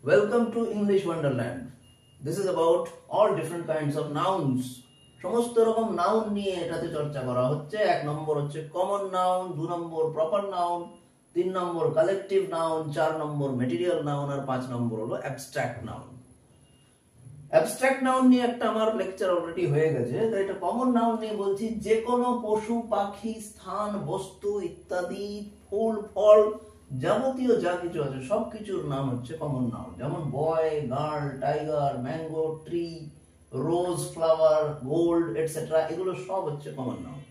Welcome to English Wonderland. This is about all different kinds of nouns. সমস্ত রকম noun নিয়ে এটাতে চর্চা করা হচ্ছে। এক নম্বর হচ্ছে কমন নাউন, 2 নম্বর প্রপার নাউন, 3 নম্বর কালেকটিভ নাউন, 4 নম্বর ম্যাটেরিয়াল নাউন আর 5 নম্বর হলো অ্যাবস্ট্রাক্ট নাউন। অ্যাবস্ট্রাক্ট নাউন নিয়ে একটা আমার লেকচার অলরেডি হয়ে গেছে, তাই এটা কমন নাউন নিয়ে বলছি। যে কোনো পশু, পাখি, স্থান, বস্তু ইত্যাদি, ফুল, ফল, যাবতীয় যা কিছু আছে সবকিছুর নাম হচ্ছে কমন নাউন। যেমন বয়, গার্ল, টাইগার, ম্যাঙ্গো, ট্রি, রোজ, ফ্লাওয়ার, গোল্ড এটসেট্রা, এগুলো সব হচ্ছে কমন নাউন।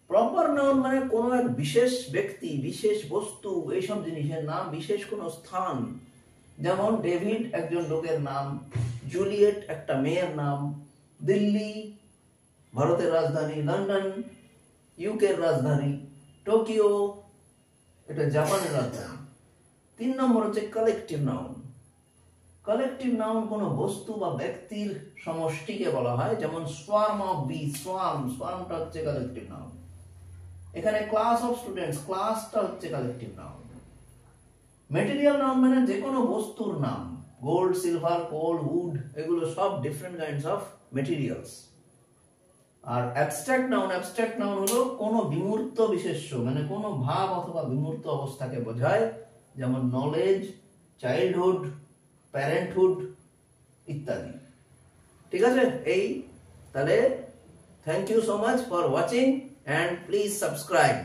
প্রপার নাউন মানে কোনো এক বিশেষ ব্যক্তি, বিশেষ বস্তু, এইসব জিনিসের নাম, বিশেষ কোনো স্থান। যেমন ডেভিড একজন লোকের নাম, জুলিয়েট একটা মেয়ের নাম, দিল্লি ভারতের রাজধানী, লন্ডন ইউকের রাজধানী, টোকিও এটা জাপানের রাজধানী। 3 নম্বর হচ্ছে কালেকটিভ নাউন। কালেকটিভ নাউন কোনো বস্তু বা ব্যক্তির সমষ্টিকে বলা হয়। যেমন সোয়ার্ম অফ বি, সোয়ার্মটা হচ্ছে কালেকটিভ নাউন। এখানে ক্লাস অফ স্টুডেন্টস, ক্লাসটা হচ্ছে কালেকটিভ নাউন। ম্যাটেরিয়াল নাউন মানে যে কোনো বস্তুর নাম, গোল্ড, সিলভার, কোল, উড, এগুলো সব ডিফারেন্ট কাইন্ডস অফ ম্যাটেরিয়ালস। আর অ্যাবস্ট্রাক্ট নাউন হলো কোনো বিমূর্ত বিশেষ্য, মানে কোনো ভাব অথবা বিমূর্ত অবস্থাকে বোঝায়। যেমন নলেজ, চাইল্ডহুড, প্যারেন্টহুড ইত্যাদি। ঠিক আছে? তাহলে thank you so much for watching and please subscribe.